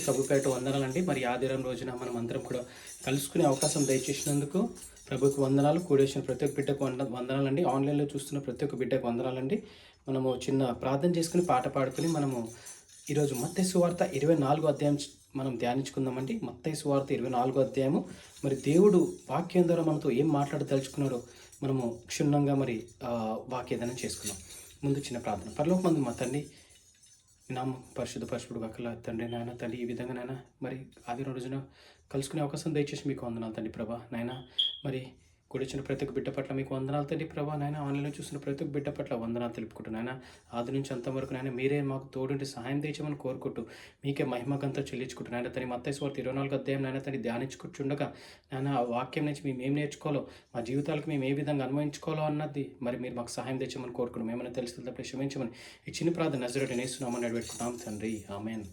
ప్రభు పేరిట వందనాలండి. మరి ఆదివారం రోజున మనం అందరం కూడా కలుసుకునే అవకాశం దయచేసినందుకు ప్రభుకు వందనాలు. కూడేసిన ప్రతి ఒక్క బిడ్డకు వందనాలండి. ఆన్లైన్లో చూస్తున్న ప్రతి ఒక్క బిడ్డకు వందనాలండి. మనము చిన్న ప్రార్థన చేసుకుని పాట పాడుకుని మనము ఈరోజు మత్తయి సువార్త 24వ అధ్యాయం మనం ధ్యానించుకుందామండి. మత్తయి సువార్త 24వ అధ్యాయము. మరి దేవుడు వాక్యం ద్వారా మనతో ఏం మాట్లాడదలుచుకున్నారో మనము క్షుణ్ణంగా వాక్యదానం చేసుకుందాం. ముందు చిన్న ప్రార్థన. పరలోకమందు మా తండ్రి, నామం పరిశుద్ధ పరిశుద్ధుడు కాకల తండ్రి, నాయన తండ్రి, ఈ విధంగా నాయన మరి ఆదివారం రోజున కలుసుకునే అవకాశం దయచేసి మీకు వందనాలు తండ్రి ప్రభా. నాయన మరి కూడిచిన ప్రతి ఒక్క బిడ్డ పట్ల మీకు వందనాలు తండ్రి ప్రభా. నాయన ఆన్లైన్లో చూసిన ప్రతి ఒక్క బిడ్డ పట్ల వందనాలు తెలుపుకుంటున్నాయన. ఆది నుంచి అంతవరకు నాయన మీరే మాకు తోడుంటే సహాయం తెచ్చమని కోరుకుంటూ మీకే మహిమకంతా చెల్లించుకుంటున్నాయన తండ్రి. మత్తయి సువార్త 24వ అధ్యాయం నాయన తండ్రి ధ్యానించుకుంటుండగా నాయన ఆ వాక్యం నుంచి మేము ఏం నేర్చుకోవాలో, మా జీవితాలకు మేము ఏ విధంగా అన్వయించుకోవాలో అన్నది మరి మీరు మాకు సహాయం తెచ్చమని కోరుకుంటాం. ఏమైనా తెలుసుకుంటే క్షమించమని ఈ చిన్న ప్రార్థన నజరేయుడైన యేసు నామమున అడిగిపెట్టుకుంటాం తండ్రి, ఆమేన్.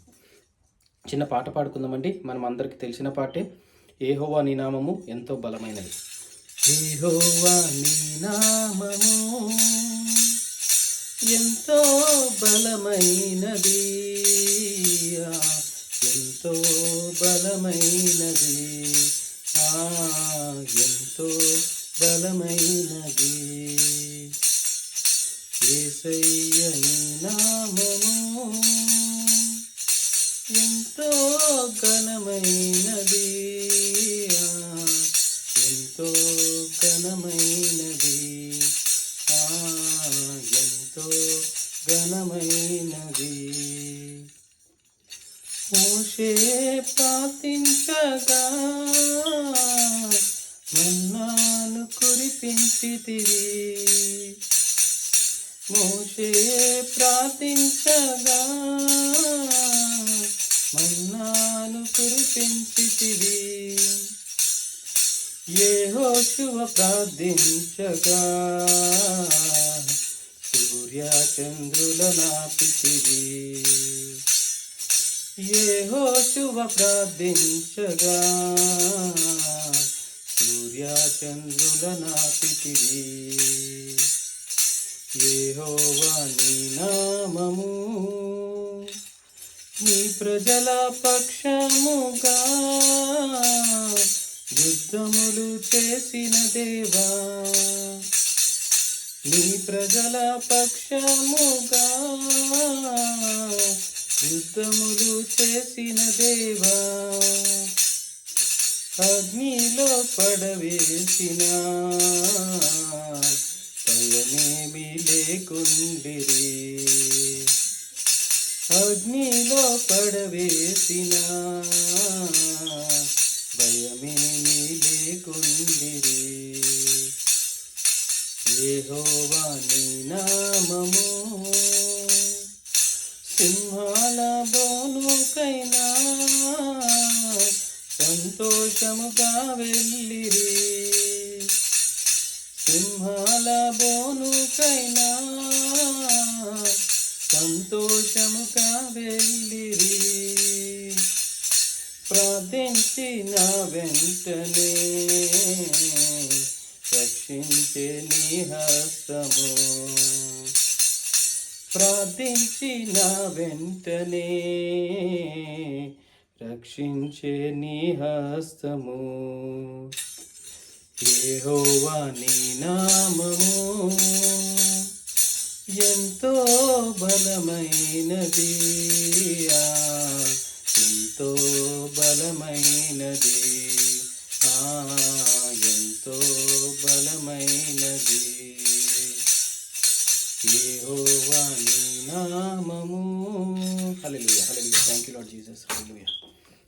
చిన్న పాట పాడుకుందామండి. మనం అందరికీ తెలిసిన పాటే, యెహోవా నీ నామము ఎంతో బలమైనది. యెహోవా నీ నామము ఎంతో బలమైనది, ఎంతో బలమైనది, ఎంతో బలమైనది. యేసయ్య నీ నామము ఎంతో ఘనమైనది, ఎంతో ఘనమైనది, ఎంతో ఘనమైనది. మోషే ప్రార్థించగా మన్నాను కురిపించితివి, మోషే ప్రార్థించగా మన్నాను కురిపించితివి. యెహోషువ ప్రార్థించగా సూర్య చంద్రుల నాపితివి, యెహోషువ ప్రార్థించగా సూర్య చంద్రుల నాపితివి. యెహోవా నీ నామము నీ ప్రజల పక్షముగా యుద్ధములు చేసిన దేవా, నీ ప్రజల పక్షముగా యుద్ధములు చేసిన దేవా, అగ్నిలో పడవేసిన భయమేమీ లేకుండిరి, అగ్నిలో పడవేసిన భయమేమీ లేకుండిరి. యెహోవా నీ నామము సింహాల బోనుకైనా సంతోషముగా వెళ్ళిరి, సింహాల బోనుకైనా సంతోషముగా వెళ్ళిరి. ప్రార్థించిన వెంటనే రక్షించే నీ హస్తము, ప్రార్థించిన వెంటనే రక్షించే నీ హస్తము. యెహోవా నీ నామము ఎంతో బలమైనది, ఎంతో బలమైనది, ఎంతో బలమైనది. యెహోవా నీ నామము. హల్లెలూయా, హల్లెలూయా. Thank you Lord Jesus. హల్లెలూయా.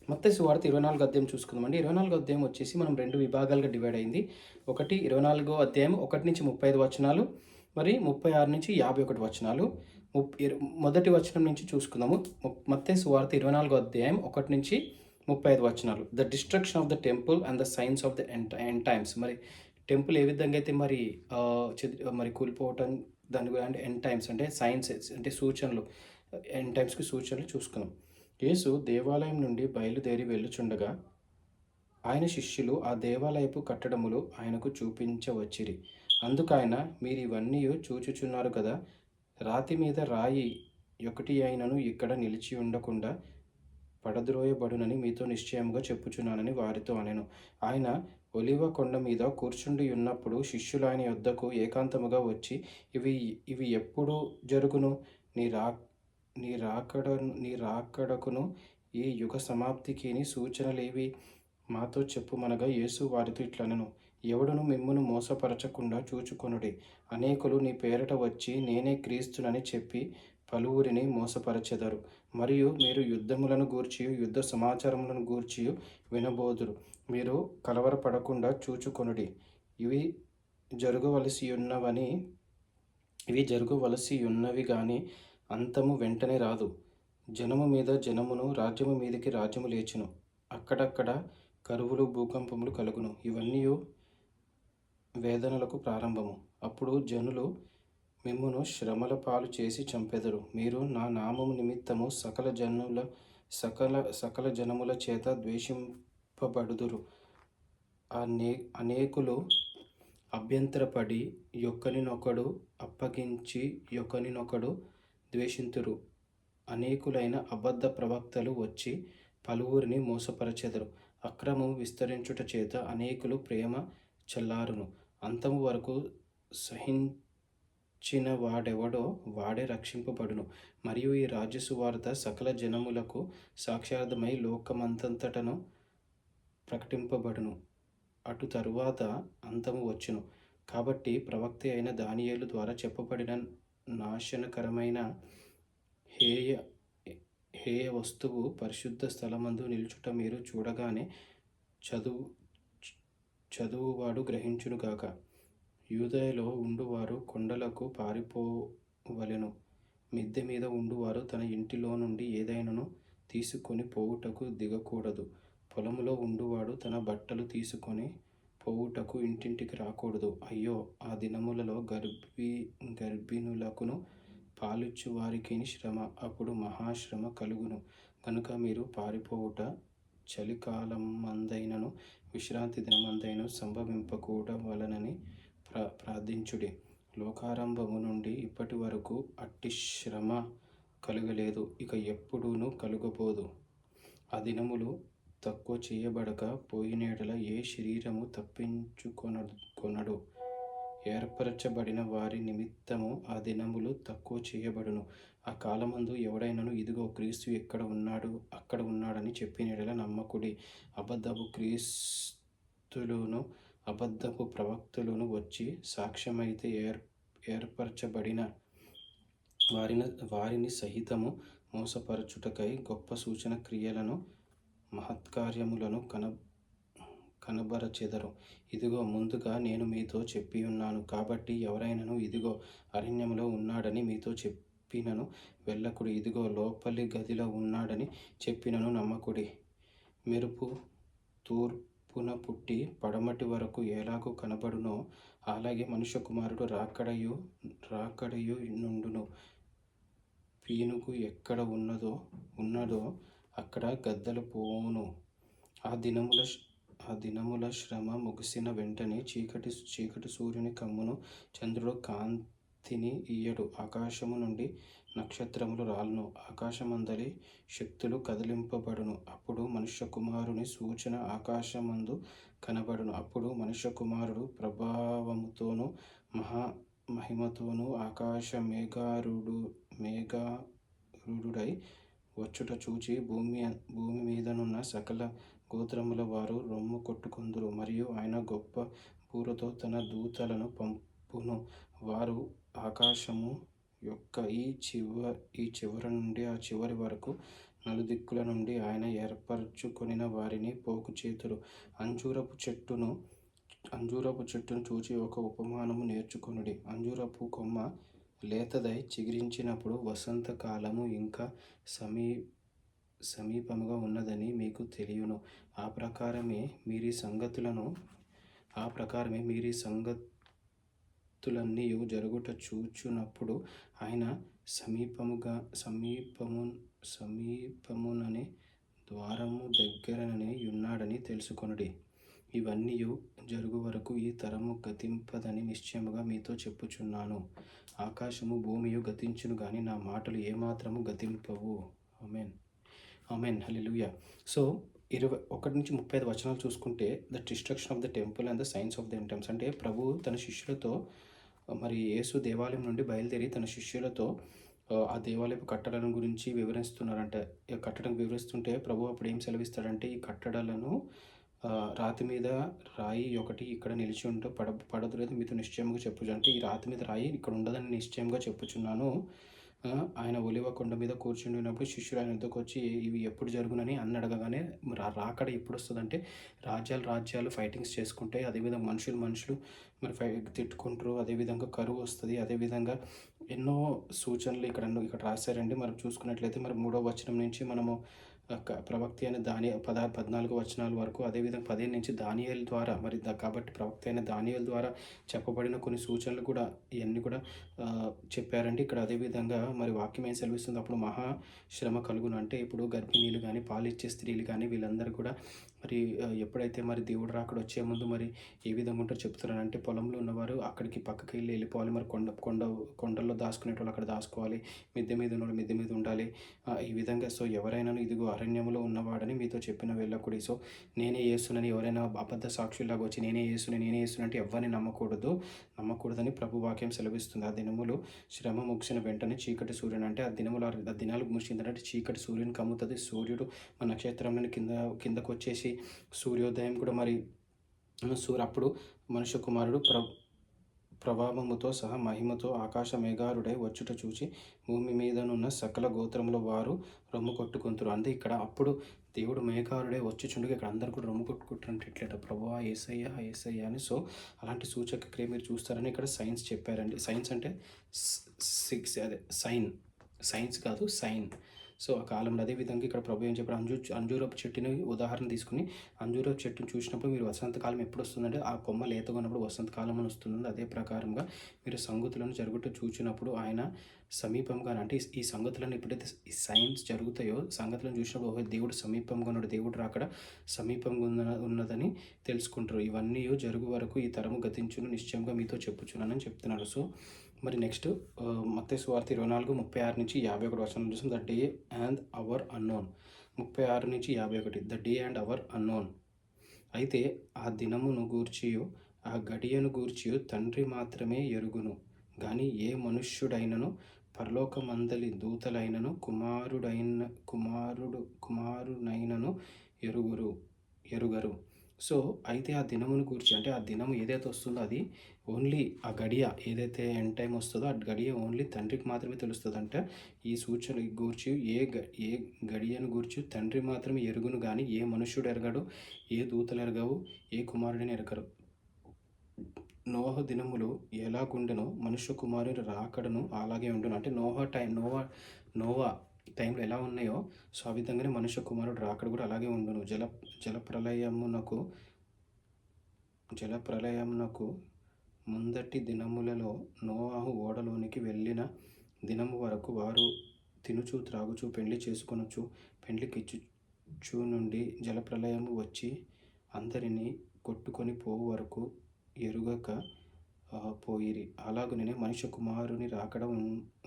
మత్తయి సువార్త 24వ అధ్యాయం చూసుకుందామండి. 24వ అధ్యాయం వచ్చేసి మనం 2 విభాగాలుగా డివైడ్ అయింది. ఒకటి 24వ అధ్యాయం 1 నుంచి 35 వచనాలు, మరి 36 నుంచి 51 వచనాలు. మొదటి వచనం నుంచి చూసుకుందాము. మత్తయి సువార్త 24వ అధ్యాయం 1 నుంచి 35 వచనాలు. The destruction of the temple and the science of the end times. మరి టెంపుల్ ఏ విధంగా అయితే మరి కూలిపోవటం, దాని అండ్ ఎండ్ టైమ్స్ అంటే సైన్సెస్ అంటే సూచనలు, ఎండ్ టైమ్స్కి సూచనలు చూసుకుందాం. యేసు దేవాలయం నుండి బయలుదేరి వెళ్ళుచుండగా ఆయన శిష్యులు ఆ దేవాలయపు కట్టడములు ఆయనకు చూపించవచ్చిరి. అందుకాయన, మీరు ఇవన్నీ చూచుచున్నారు కదా, రాతి మీద రాయి ఒకటి అయినను ఇక్కడ నిలిచి ఉండకుండా పడద్రోయబడునని మీతో నిశ్చయముగా చెప్పుచున్నానని వారితో అనెను. ఆయన ఒలివ కొండ మీద కూర్చుండి ఉన్నప్పుడు శిష్యులు ఆయన యొద్దకు ఏకాంతముగా వచ్చి, ఇవి ఎప్పుడు జరుగును? నీ రా నీ రాకడ నీ రాకడకును ఈ యుగ సమాప్తికిని సూచనలేవి? మాతో చెప్పుమనగా యేసు వారితో ఇట్లనెను, ఎవడును మిమ్మును మోసపరచకుండా చూచుకొనుడి. అనేకులు నీ పేరట వచ్చి నేనే క్రీస్తునని చెప్పి పలువురిని మోసపరచెదరు. మరియు మీరు యుద్ధములను గూర్చియు యుద్ధ సమాచారములను గూర్చియు వినబోదురు. మీరు కలవరపడకుండా చూచుకొనుడి. ఇవి జరగవలసియున్నవని ఇవి జరగవలసియున్నవి గాని అంతము వెంటనే రాదు. జనము మీద జనమును, రాజ్యము మీదికి రాజ్యము లేచును. అక్కడక్కడ కరువులు, భూకంపములు కలుగును. ఇవన్నీయు వేదనలకు ప్రారంభము. అప్పుడు జనులు మిమ్మును శ్రమల పాలు చేసి చంపెదరు. మీరు నా నామము నిమిత్తము సకల జనముల చేత ద్వేషింపబడుదురు. అనేకులు అభ్యంతరపడి యొక్కనినొకడు అప్పగించి యొక్కనినొకడు ద్వేషింతురు. అనేకులైన అబద్ధ ప్రవక్తలు వచ్చి పలువురిని మోసపరచెదరు. అక్రమం విస్తరించుట చేత అనేకులు ప్రేమ చల్లారును. అంతము వరకు సహించిన వాడెవడో వాడే రక్షింపబడును. మరియు ఈ రాజ్య సువార్త సకల జనములకు సాక్ష్యార్థమై లోకమంతటను ప్రకటింపబడును. అటు తరువాత అంతము వచ్చును. కాబట్టి ప్రవక్త అయిన దానియేలు ద్వారా చెప్పబడిన నాశనకరమైన హేయ వస్తువు పరిశుద్ధ స్థలమందు నిలుచుట మీరు చూడగానే చదువువాడు గ్రహించునుగాక. యూదయలో ఉండువారు కొండలకు పారిపోవలెను. మిద్దె మీద ఉండువారు తన ఇంటిలో నుండి ఏదైనాను తీసుకొని పోవుటకు దిగకూడదు. పొలములో ఉండువాడు తన బట్టలు తీసుకొని పోవుటకు ఇంటింటికి రాకూడదు. అయ్యో, ఆ దినములలో గర్భిణులకును పాలిచ్చు వారికి శ్రమ. అప్పుడు మహాశ్రమ కలుగును. కనుక మీరు పారిపోవుట చలికాలమందైనను విశ్రాంతి దినమందైనను సంభవింపకూడవలనని ప్రార్థించుడి. లోకారంభము నుండి ఇప్పటి వరకు అట్టి శ్రమ కలుగలేదు, ఇక ఎప్పుడూనూ కలుగబోదు. ఆ దినములు తక్కువ చేయబడక పోయినెడల ఏ శరీరము తప్పించుకొనడు. ఏర్పరచబడిన వారి నిమిత్తము ఆ దినములు తక్కువ చేయబడును. ఆ కాలమందు ఎవడైనను ఇదిగో క్రీస్తు అక్కడ ఉన్నాడని చెప్పినెడల నమ్మకుడి. అబద్ధపు క్రీస్తులును అబద్ధపు ప్రవక్తలును వచ్చి సాక్ష్యమైతే ఏర్పరచబడిన వారిని సహితము మోసపరచుటకై గొప్ప సూచన క్రియలను మహత్కార్యములను కనబరచెదరు. ఇదిగో ముందుగా నేను మీతో చెప్పియున్నాను. కాబట్టి ఎవరైనను ఇదిగో అరణ్యములో ఉన్నాడని మీతో చెప్పినను వెళ్ళకుడి. ఇదిగో లోపలి గదిలో ఉన్నాడని చెప్పినను నమ్మకుడి. మెరుపు తూర్పున పుట్టి పడమటి వరకు ఎలాగూ కనబడునో అలాగే మనుష్య కుమారుడు రాకడయు నుండును. పీనుగు ఎక్కడ ఉన్నదో అక్కడ గద్దలు పోవును. ఆ దినముల శ్రమ ముగిసిన వెంటనే చీకటి సూర్యుని కమ్మును. చంద్రుడు కాంతిని ఇయ్యడు. ఆకాశము నుండి నక్షత్రములు రాలును. ఆకాశమందలి శక్తులు కదిలింపబడును. అప్పుడు మనుష్య కుమారుని సూచన ఆకాశమందు కనబడును. అప్పుడు మనుష్య కుమారుడు ప్రభావముతోనూ మహిమతోనూ ఆకాశ మేఘారూఢుడై వచ్చుట చూచి భూమి మీదనున్న సకల గోత్రముల వారు రొమ్ము కొట్టుకొందురు. మరియు ఆయన గొప్ప బూరతో తన దూతలను పంపును. వారు ఆకాశము యొక్క ఈ చివరి నుండి ఆ చివరి వరకు నలుదిక్కుల నుండి ఆయన ఏర్పరచుకొనిన వారిని పోగు చేతురు. అంజూరపు చెట్టును చూచి ఒక ఉపమానము నేర్చుకొనుడి. అంజూరపు కొమ్మ లేతదై చిగురించినప్పుడు వసంతకాలము ఇంకా సమీపముగా ఉన్నదని మీకు తెలియను. ఆ ప్రకారమే మీరీ సంగతులన్నీయు జరుగుట చూచునప్పుడు ఆయన సమీపముననే ద్వారము దగ్గరనే ఉన్నాడని తెలుసుకొనుడి. ఇవన్నీయు జరుగు వరకు ఈ తరము గతింపదని నిశ్చయముగా మీతో చెప్పుచున్నాను. ఆకాశము భూమియు గతించును గాని నా మాటలు ఏమాత్రము గతింపవు. ఆమేన్. ఆమేన్. హల్లెలూయా. సో, 21-35 వచనాలు చూసుకుంటే, the destruction of the temple and the science of the end times అంటే ప్రభువు తన శిష్యులతో మరి యేసు దేవాలయం నుండి బయలుదేరి తన శిష్యులతో ఆ దేవాలయపు కట్టడాల గురించి వివరిస్తున్నారంట. ఈ కట్టడం వివరిస్తుంటే ప్రభువు అప్పుడు ఏం సెలవిస్తాడంటే, ఈ కట్టడాలను రాతి మీద రాయి ఒకటి ఇక్కడ నిలిచి ఉంటే పడదులేదు మీతో నిశ్చయముగా చెప్పుచు అంటే ఈ రాతి మీద రాయి ఇక్కడ ఉండదని నిశ్చయంగా చెప్పుచున్నాను. ఆయన ఒలివ కొండ మీద కూర్చుని ఉన్నప్పుడు శిష్యులు ఆయన వద్దకు వచ్చి ఇవి ఎప్పుడు జరుగునని అడగగానే మరి ఆ రాకడ ఎప్పుడు వస్తుందంటే రాజ్యాలు ఫైటింగ్స్ చేసుకుంటాయి. అదేవిధంగా మనుషులు మరి తిట్టుకుంటారు. అదేవిధంగా కరువు వస్తుంది. అదేవిధంగా ఎన్నో సూచనలు ఇక్కడ రాశారండి. మనం చూసుకున్నట్లయితే మరి 3వ వచనం నుంచి మనము ప్రవక్త అయిన 14 వచనాల వరకు, అదేవిధంగా 15 నుంచి దానియేలు ద్వారా మరి కాబట్టి ప్రవక్త అయిన దానియేలు ద్వారా చెప్పబడిన కొన్ని సూచనలు కూడా ఇవన్నీ కూడా చెప్పారండి. ఇక్కడ అదేవిధంగా మరి వాక్యం ఏం సెలవిస్తుంది, అప్పుడు మహా శ్రమ కలుగును అంటే ఇప్పుడు గర్భిణీలు కానీ పాలిచ్చే స్త్రీలు కానీ వీళ్ళందరూ కూడా మరి ఎప్పుడైతే మరి దేవుడు రాకడ వచ్చే ముందు మరి ఏ విధంగా ఉంటారో చెప్తున్నారు. అంటే పొలంలో ఉన్నవారు అక్కడికి పక్కకి వెళ్ళిపోవాలి. మరి కొండల్లో దాచుకునేటోళ్ళు అక్కడ దాచుకోవాలి. మిద్దె మీద ఉన్నవాళ్ళు మిద్దె మీద ఉండాలి. ఈ విధంగా సో ఎవరైనా ఇదిగో అరణ్యంలో ఉన్నవాడని మీతో చెప్పిన వెళ్ళకూడదు. సో నేనే యేసునని ఎవరైనా అబద్ధ సాక్షుల్లాగా వచ్చి నేనే యేసుని అంటే ఎవరిని నమ్మకూడదని ప్రభు వాక్యం సెలవిస్తుంది. ఆ దినములు శ్రమ ముగిసిన వెంటనే చీకటి సూర్యుని అంటే ఆ దినాలు ముగిసిందంటే చీకటి సూర్యుని కమ్ముతుంది. సూర్యుడు మన నక్షత్రంలోని కిందకు వచ్చేసి సూర్యోదయం కూడా మరి అప్పుడు మనుష్య కుమారుడు ప్రభావముతో సహా మహిమతో ఆకాశ మేఘారుడై వచ్చుట చూచి భూమి మీదనున్న సకల గోత్రముల వారు రొమ్ము కొట్టుకుంటారు. అంటే ఇక్కడ అప్పుడు దేవుడు మేఘారుడే వచ్చుచుండగా ఇక్కడ అందరు కూడా రొమ్ము కొట్టుకుంటారంటే ఎట్లట ప్రభువా యేసయ్య అని. సో అలాంటి సూచక క్రియ మీరు చూస్తారని ఇక్కడ సైన్స్ చెప్పారండి. సైన్స్ అంటే సైన్స్ కాదు సైన్. సో ఆ కాలంలో అదేవిధంగా ఇక్కడ ప్రభు ఏం చెప్పారు, అంజూరపు చెట్టుని ఉదాహరణ తీసుకుని అంజూరపు చెట్టుని చూసినప్పుడు మీరు వసంతకాలం ఎప్పుడు వస్తుందంటే ఆ కొమ్మ లేతగా ఉన్నప్పుడు వసంతకాలం అని వస్తుంది. అదే ప్రకారంగా మీరు సంగతులను జరుగుతూ చూసినప్పుడు ఆయన సమీపంగా అంటే ఈ సంగతులను ఎప్పుడైతే ఈ సైన్స్ జరుగుతాయో సంగతులను చూసినప్పుడు దేవుడు సమీపంగా ఉన్నాడు, దేవుడు రాకడ సమీపంగా ఉన్నదని తెలుసుకుంటారు. ఇవన్నీ జరుగు వరకు ఈ తరము గతించును నిశ్చయంగా మీతో చెప్పుచున్నానని చెప్తున్నాడు. సో మరి నెక్స్ట్ మత్తయి సువార్త 24:36 నుంచి 51 వచనం చూసాం. The day and hour unknown. 36 నుంచి 51 the day and hour unknown. అయితే ఆ దినమును గూర్చియు ఆ గడియను గూర్చియు తండ్రి మాత్రమే ఎరుగును గాని ఏ మనుష్యుడైనను పరలోకమందలి దూతలైనను కుమారునైనను ఎరుగరు. సో అయితే ఆ దినమును గూర్చి అంటే ఆ దినము ఏదైతే వస్తుందో అది ఓన్లీ ఆ గడియ ఏదైతే ఎండ్ టైం వస్తుందో ఆ గడియ ఓన్లీ తండ్రికి మాత్రమే తెలుస్తుంది. అంటే ఈ సూచన గూర్చి ఏ గడియను గూర్చి తండ్రి మాత్రమే ఎరుగును కానీ ఏ మనుష్యుడు ఎరగడు, ఏ దూతలు ఎరగవు, ఏ కుమారుడిని ఎరగరు. నోహ దినములు ఎలాగుండెనో మనుష్య కుమారుని రాకడను అలాగే ఉండును. అంటే నోవా టైంలో ఎలా ఉన్నాయో సో ఆ విధంగానే మనుష్య కుమారుడు రాకడ కూడా అలాగే ఉండును. జలప్రలయమునకు ముందటి దినములలో నోవాహు ఓడలోనికి వెళ్ళిన దినము వరకు వారు తినుచు త్రాగుచు పెండ్లి చేసుకొనొచ్చు పెండ్లికిచ్చుచు నుండి జలప్రలయము వచ్చి అందరినీ కొట్టుకొని పోవు వరకు ఎరుగక పోయిరి. అలాగనే మనుష్య కుమారుని రాకడ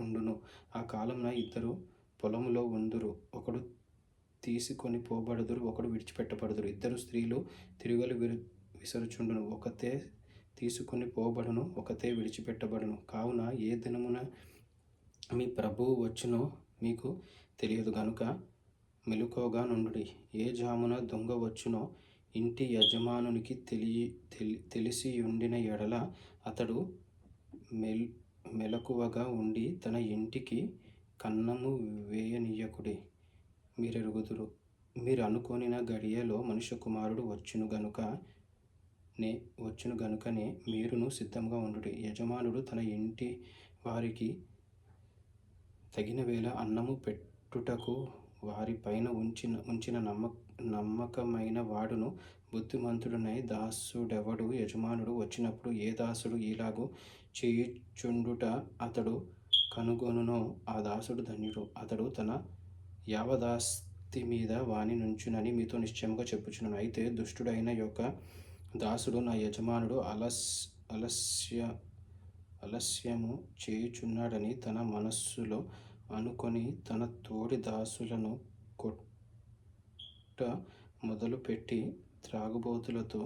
ఉండును. ఆ కాలంలో ఇద్దరు పొలములో ఉందురు, ఒకడు తీసుకొని పోబడుదురు, ఒకడు విడిచిపెట్టబడుదురు. ఇద్దరు స్త్రీలు తిరుగలు విసరుచుండును, ఒకతే తీసుకొని పోబడును, ఒకతే విడిచిపెట్టబడును. కావున ఏ దినమున మీ ప్రభువు వచ్చునో మీకు తెలియదు గనుక మెలకువగా నుండుడి. ఏ జామున దొంగ వచ్చునో ఇంటి యజమానునికి తెలిసి ఉండిన ఎడల అతడు మెలకువగా ఉండి తన ఇంటికి కన్నము వేయనీయకుడి. మీరెరుగుదురు, మీరు అనుకొనిన గడియలో మనుష్య కుమారుడు వచ్చును గనుకనే మీరును సిద్ధంగా ఉండుడి. యజమానుడు తన ఇంటి వారికి తగిన వేళ అన్నము పెట్టుటకు వారిపైన ఉంచిన నమ్మకమైన వాడును బుద్ధిమంతుడునై దాసుడెవడు యజమానుడు వచ్చినప్పుడు ఏ దాసుడు ఇలాగూ చేయుచుండుట అతడు కనుగొనునో ఆ దాసుడు ధన్యుడు. అతడు తన యావదాస్తి మీద వాని నుంచునని మీతో నిశ్చయముగా చెప్పుచున్నాను. అయితే దుష్టుడైన యొక్క దాసుడు నా యజమానుడు ఆలస్యము చేయుచున్నాడని తన మనస్సులో అనుకొని తన తోడి దాసులను పుట్ట మొదలుపెట్టి త్రాగుబోతులతో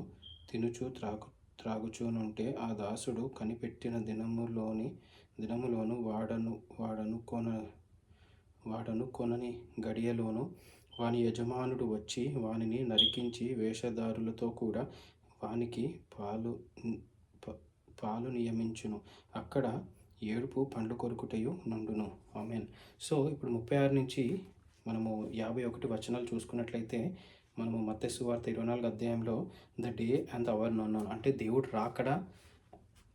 తినుచు త్రాగుచూనుంటే ఆ దాసుడు కనిపెట్టిన దినములోను వాడను కొనని గడియలోను వాని యజమానుడు వచ్చి వానిని నరికించి వేషధారులతో కూడా వానికి పాలు నియమించును. అక్కడ ఏడుపు పండ్లు కొరుకుటయు నుండును. ఆమెన్. సో ఇప్పుడు 36 నుంచి మనము 51 వచనాలు చూసుకున్నట్లయితే మనము మత్తయి సువార్త 24 అధ్యాయంలో the day and the hour known అంటే దేవుడు రాకడ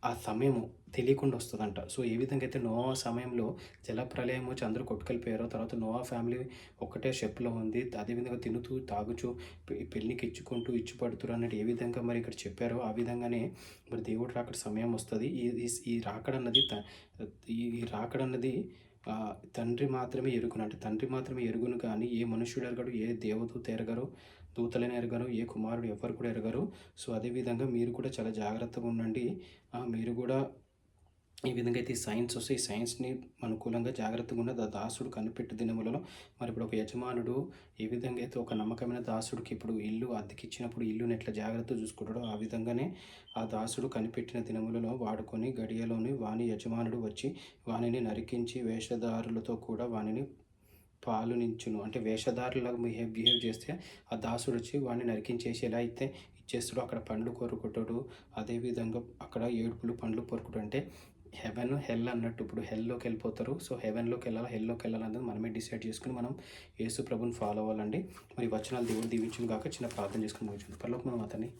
ఆ సమయము తెలియకుండా వస్తుందంట. సో ఏ విధంగా అయితే నోవా సమయంలో జలప్రలయం వచ్చి అందరూ కొట్టుకెళ్ళిపోయారో, తర్వాత నోవా ఫ్యామిలీ ఒక్కటే షిప్‌లో ఉంది. అదేవిధంగా తినుతూ, తాగుచూ, పెళ్ళికి ఇచ్చుకుంటూ, ఇచ్చిపడుతురు అన్నట్టు ఏ విధంగా మరి ఇక్కడ చెప్పారో, ఆ విధంగానే మరి దేవుడు రాకడ సమయం వస్తది. ఈ రాకడన్నది ఈ రాకడన్నది తండ్రి మాత్రమే ఎరుగును. అంటే తండ్రి మాత్రమే ఎరుగును కానీ ఏ మనుష్యుడు ఎరగడు, ఏ దేవదూత ఎరగరు, దూతలైన ఎరగరు, ఏ కుమారుడు ఎవ్వరు కూడా ఎరగరు. సో అదేవిధంగా మీరు కూడా చాలా జాగ్రత్తగా ఉండండి. మీరు కూడా ఈ విధంగా అయితే ఈ సైన్స్ వస్తే ఈ సైన్స్ని అనుకూలంగా జాగ్రత్తగా ఉన్న దాసుడు కనిపెట్టు దినములలో మరి ఇప్పుడు ఒక యజమానుడు ఏ విధంగా అయితే ఒక నమ్మకమైన దాసుడికి ఇప్పుడు ఇల్లు అద్దెకిచ్చినప్పుడు ఇల్లుని ఎట్లా జాగ్రత్త చూసుకుంటాడో ఆ విధంగానే ఆ దాసుడు కనిపెట్టిన దినములలో వాడుకొని గడియలోని వాని యజమానుడు వచ్చి వానిని నరికించి వేషధారులతో కూడా వానిని పాలునించును. అంటే వేషధారులాగా బిహేవ్ చేస్తే ఆ దాసుడు వచ్చి వాడిని నరికించేసి ఎలా అయితే ఇచ్చేస్తాడో అక్కడ పండ్లు కొరుకుతాడు. అదేవిధంగా అక్కడ ఏడుపులు పండ్లు పొరుకుడు అంటే హెవెన్ హెల్ అన్నట్టు. ఇప్పుడు హెల్లోకి వెళ్ళిపోతారు. సో హెవెన్లోకి వెళ్ళాలా హెల్లోకి వెళ్ళాలన్నది మనమే డిసైడ్ చేసుకుని మనం యేసు ప్రభుని ఫాలో అవ్వాలండి. మరి వచనాలు దేవుడు దీవించును గాక. చిన్న ప్రార్థన చేసుకుని ముగించుకుంది. పరలోకం మనం అతన్ని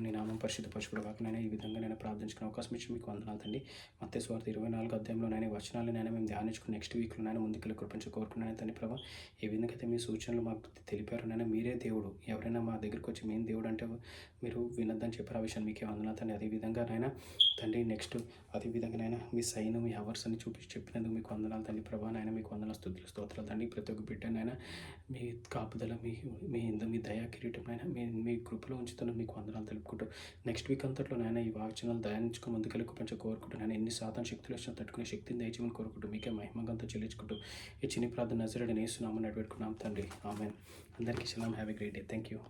నీ నామం పరిశుద్ధపరచుడు కాక నేను ఈ విధంగా నేను ప్రార్థించుకునే అవకాశం ఇచ్చి మీకు వందనాలు తండ్రి. మత్తయి సువార్త 24 అధ్యాయంలో నేను వచనాలు మేము ధ్యానించుకుని నెక్స్ట్ వీక్లో నేను ముందుకెళ్ళి కృపించి కోరుకున్నాను తండ్రి ప్రభావ. ఏ విధంగా అయితే మీ సూచనలు మాకు తెలిపారు నేను మీరే దేవుడు. ఎవరైనా మా దగ్గరికి వచ్చి మేము దేవుడు అంటే మీరు వినొద్దని చెప్పారు. ఆ విషయం మీకే వందనాలు తండ్రి. అదేవిధంగా నాయన తండ్రి నెక్స్ట్ అదేవిధంగా నాయన మీ సైన్ మీ అవర్స్ అని చూపించి చెప్పినందుకు మీకు వందనాలు తండ్రి ప్రభావ. నాయన మీకు వందనాలు స్తుతులు స్తోత్రాలు తండ్రి. ప్రతి ఒక్క బిడ్డ నాయన మీ కాపుదల మీ దయా కిరీటం నాయన మీ కృపలో ఉంచుతున్న మీకు వందనాలు తెలుపుకుంటూ నెక్స్ట్ వీక్ అంతట్లో నాయన ఈ వాక్యాలను దయానించుకుని ముందుకెళ్ళి కోరుకుంటూ నేను ఎన్ని సాధన శక్తులు వచ్చినా తట్టుకునే శక్తిని దయచేయమని కోరుకుంటూ మీకే మహిమగంతో చెల్లించుకుంటూ ఈ చిన్ని ప్రార్థన నజరేయుడైన యేసు నామమున నడిపెట్టుకున్నాం తండ్రి. ఆమేన్. అందరికీ సలాం. Have a great day. Thank you.